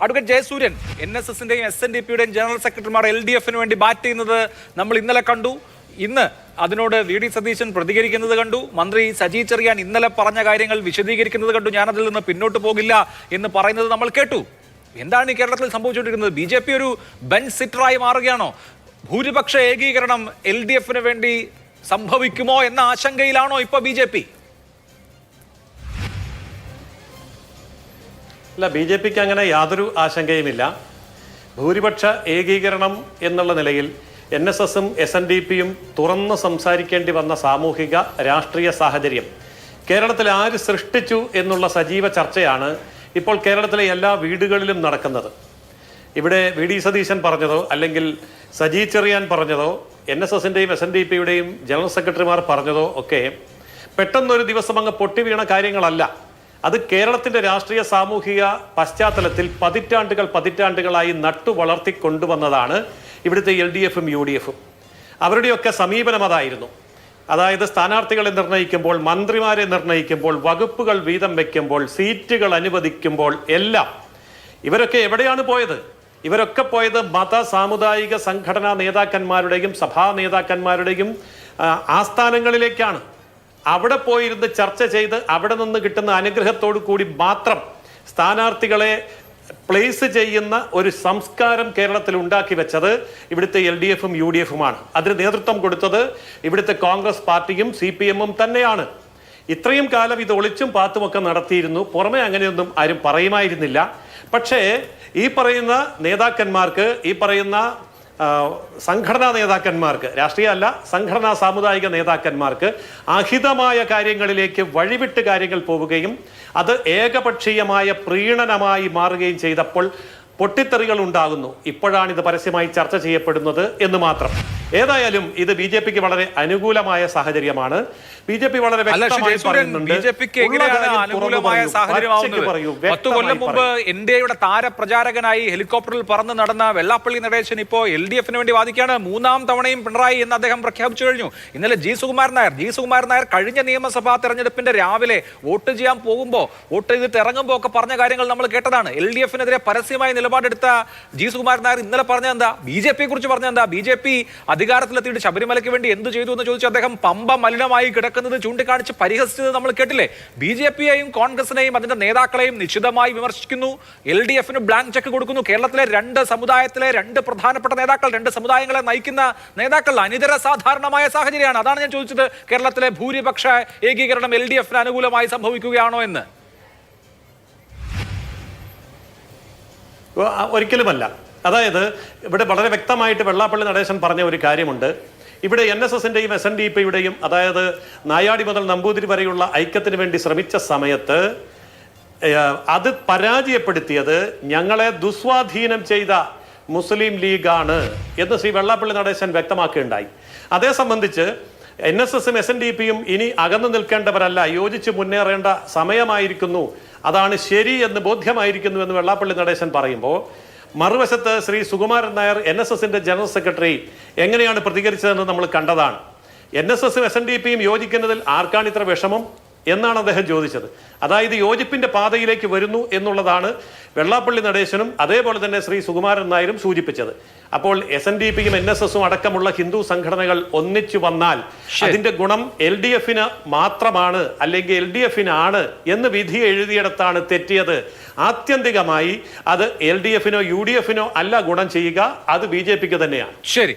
Advocate Jayasuryan, NSSന്റെയും SNDPയുടെയും general സെക്രട്ടറിമാർ LDFന് വേണ്ടി bat ചെയ്യുന്നത് നമ്മൾ ഇന്നലെ കണ്ടു. ഇന്ന് അതിനോട് VD സതീശൻ പ്രതികരിക്കുന്നത് കണ്ടു. മന്ത്രി സജി ചെറിയാൻ ഇന്നലെ പറഞ്ഞ കാര്യങ്ങൾ വിശദീകരിക്കുന്നത് കണ്ടു. ഞാനതിൽ നിന്ന് പിന്നോട്ട് പോകില്ല എന്ന് പറയുന്നത് നമ്മൾ കേട്ടു. എന്താണ് ഈ കേരളത്തിൽ സംഭവിച്ചുകൊണ്ടിരിക്കുന്നത്? BJP ഒരു ബെഞ്ച് സിറ്ററായി മാറുകയാണോ? ഭൂരിപക്ഷ ഏകീകരണം LDFന് വേണ്ടി സംഭവിക്കുമോ എന്ന ആശങ്കയിലാണോ ഇപ്പൊ BJP? അല്ല, BJPക്ക് അങ്ങനെ യാതൊരു ആശങ്കയുമില്ല. ഭൂരിപക്ഷ ഏകീകരണം എന്നുള്ള നിലയിൽ NSSും SNDPയും തുറന്ന് സംസാരിക്കേണ്ടി വന്ന സാമൂഹിക രാഷ്ട്രീയ സാഹചര്യം കേരളത്തിൽ ആര് സൃഷ്ടിച്ചു എന്നുള്ള സജീവ ചർച്ചയാണ് ഇപ്പോൾ കേരളത്തിലെ എല്ലാ വീടുകളിലും നടക്കുന്നത്. ഇവിടെ VD സതീശൻ പറഞ്ഞതോ അല്ലെങ്കിൽ സജി ചെറിയാൻ പറഞ്ഞതോ NSSന്റെയും SNDPയുടെയും ജനറൽ സെക്രട്ടറിമാർ പറഞ്ഞതോ ഒക്കെ പെട്ടെന്നൊരു ദിവസം അങ്ങ് പൊട്ടി വീണ കാര്യങ്ങളല്ല. അത് കേരളത്തിന്റെ രാഷ്ട്രീയ സാമൂഹിക പശ്ചാത്തലത്തിൽ പതിറ്റാണ്ടുകളായി നട്ടു വളർത്തി കൊണ്ടുവന്നതാണ് ഇവിടുത്തെ LDFും UDFും. അവരുടെയൊക്കെ സമീപനം അതായിരുന്നു. അതായത് സ്ഥാനാർത്ഥികളെ നിർണ്ണയിക്കുമ്പോൾ, മന്ത്രിമാരെ നിർണ്ണയിക്കുമ്പോൾ, വകുപ്പുകൾ വീതം വയ്ക്കുമ്പോൾ, സീറ്റുകൾ അനുവദിക്കുമ്പോൾ എല്ലാം ഇവരൊക്കെ എവിടെയാണ് പോയത്? ഇവരൊക്കെ പോയത് മത സാമുദായിക സംഘടനാ നേതാക്കന്മാരുടെയും സഭാ നേതാക്കന്മാരുടെയും ആസ്ഥാനങ്ങളിലേക്കാണ്. അവിടെ പോയിരുന്ന് ചർച്ച ചെയ്ത് അവിടെ നിന്ന് കിട്ടുന്ന അനുഗ്രഹത്തോടു കൂടി മാത്രം സ്ഥാനാർത്ഥികളെ പ്ലേസ് ചെയ്യുന്ന ഒരു സംസ്കാരം കേരളത്തിൽ ഉണ്ടാക്കി വെച്ചത് ഇവിടുത്തെ LDFും UDFുമാണ്. അതിന് നേതൃത്വം കൊടുത്തത് ഇവിടുത്തെ കോൺഗ്രസ് പാർട്ടിയും CPMും തന്നെയാണ്. ഇത്രയും കാലം ഇത് ഒളിച്ചും പാത്തുമൊക്കെ നടത്തിയിരുന്നു. പുറമെ അങ്ങനെയൊന്നും ആരും പറയുമായിരുന്നില്ല. പക്ഷേ ഈ പറയുന്ന നേതാക്കന്മാർക്ക്, ഈ പറയുന്ന സംഘടനാ നേതാക്കന്മാർക്ക്, രാഷ്ട്രീയ അല്ല സംഘടനാ സാമുദായിക നേതാക്കന്മാർക്ക് അഹിതമായ കാര്യങ്ങളിലേക്ക് വഴിവിട്ട് കാര്യങ്ങൾ പോവുകയും അത് ഏകപക്ഷീയമായ പ്രീണനമായി മാറുകയും ചെയ്തപ്പോൾ പൊട്ടിത്തെറികൾ ഉണ്ടാകുന്നു. ഇപ്പോഴാണ് ഇത് പരസ്യമായി ചർച്ച ചെയ്യപ്പെടുന്നത് എന്ന് മാത്രം. ഏതായാലും ഇത് BJPക്ക് വളരെ അനുകൂലമായ സാഹചര്യമാണ്. BJP വളരെ വ്യക്തമായി പറയുന്നുണ്ട്. 10 കൊല്ലം മുമ്പ് ഇന്ത്യയുടെ താരപ്രചാരകനായി ഹെലികോപ്റ്ററിൽ പറന്ന് നടന്ന വെള്ളാപ്പള്ളി നടേശൻ ഇപ്പോൾ LDFന് വേണ്ടി വാദിക്കുകയാണ്. 3ാം തവണയും പിണറായി എന്ന് അദ്ദേഹം പ്രഖ്യാപിച്ചു കഴിഞ്ഞു. ഇന്നലെ ജി സുകുമാരൻ നായർ കഴിഞ്ഞ നിയമസഭാ തെരഞ്ഞെടുപ്പിന്റെ രാവിലെ വോട്ട് ചെയ്യാൻ പോകുമ്പോൾ, വോട്ട് ചെയ്തിട്ട് ഇറങ്ങുമ്പോൾ ഒക്കെ പറഞ്ഞ കാര്യങ്ങൾ നമ്മൾ കേട്ടതാണ്. LDFനെതിരെ പരസ്യമായി നിലപാടെടുത്ത ജി സുകുമാരൻ നായർ ഇന്നലെ പറഞ്ഞ എന്താ? BJPയെ കുറിച്ച് പറഞ്ഞ എന്താ? BJP അധികാരത്തിലെത്തിയിട്ട് ശബരിമലയ്ക്ക് വേണ്ടി എന്ത് ചെയ്തു എന്ന് ചോദിച്ചു അദ്ദേഹം പമ്പ മലിനമായി കിടക്കുന്നത് ചൂണ്ടിക്കാണിച്ച് പരിഹസിച്ചത് നമ്മൾ കേട്ടില്ലേ? BJPയെയും കോൺഗ്രസിനെയും അതിന്റെ നേതാക്കളെയും നിശ്ചിതമായി വിമർശിക്കുന്നു. LDFന് ബ്ലാങ്ക് ചെക്ക് കൊടുക്കുന്നു. കേരളത്തിലെ 2 സമുദായത്തിലെ 2 പ്രധാനപ്പെട്ട നേതാക്കൾ, 2 സമുദായങ്ങളെ നയിക്കുന്ന നേതാക്കൾ അനിതര സാധാരണമായ സാഹചര്യമാണ്. അതാണ് ഞാൻ ചോദിച്ചത്, കേരളത്തിലെ ഭൂരിപക്ഷ ഏകീകരണം LDFന് അനുകൂലമായി സംഭവിക്കുകയാണോ എന്ന്. ഒരിക്കലുമല്ല. അതായത് ഇവിടെ വളരെ വ്യക്തമായിട്ട് വെള്ളാപ്പള്ളി നടേശൻ പറഞ്ഞ ഒരു കാര്യമുണ്ട്. ഇവിടെ NSSന്റെയും SNDPയുടെയും, അതായത് നായാടി മുതൽ നമ്പൂതിരി വരെയുള്ള ഐക്യത്തിന് വേണ്ടി ശ്രമിച്ച സമയത്ത് അത് പരാജയപ്പെടുത്തിയത് ഞങ്ങളെ ദുസ്വാധീനം ചെയ്ത മുസ്ലിം ലീഗാണ് എന്ന് ശ്രീ വെള്ളാപ്പള്ളി നടേശൻ വ്യക്തമാക്കുകയുണ്ടായി. അതേ സംബന്ധിച്ച് NSSും SNDPയും ഇനി അകന്നു നിൽക്കേണ്ടവരല്ല, യോജിച്ച് മുന്നേറേണ്ട സമയമായിരിക്കുന്നു, അതാണ് ശരി എന്ന് ബോധ്യമായിരിക്കുന്നു എന്ന് വെള്ളാപ്പള്ളി നടേശൻ പറയുമ്പോൾ, മറുവശത്ത് ശ്രീ സുകുമാരൻ നായർ NSSന്റെ ജനറൽ സെക്രട്ടറി എങ്ങനെയാണ് പ്രതികരിച്ചതെന്ന് നമ്മൾ കണ്ടതാണ്. NSSും SNDPയും യോജിക്കുന്നതിൽ ആർക്കാണ് ഇത്ര വിഷമം എന്നാണ് അദ്ദേഹം ചോദിച്ചത്. അതായത് യോജിപ്പിന്റെ പാതയിലേക്ക് വരുന്നു എന്നുള്ളതാണ് വെള്ളാപ്പള്ളി നടേശനും അതേപോലെ തന്നെ ശ്രീ സുകുമാരൻ നായരും സൂചിപ്പിച്ചത്. അപ്പോൾ SNDPയും NSSും അടക്കമുള്ള ഹിന്ദു സംഘടനകൾ ഒന്നിച്ചു വന്നാൽ അതിന്റെ ഗുണം LDFന് മാത്രമാണ്, അല്ലെങ്കിൽ LDFനാണ് എന്ന് വിധി എഴുതിയിടത്താണ് തെറ്റിയത്. ആത്യന്തികമായി അത് LDFനോ UDFനോ അല്ല ഗുണം ചെയ്യുക, അത് BJPക്ക് തന്നെയാണ്. ശരി.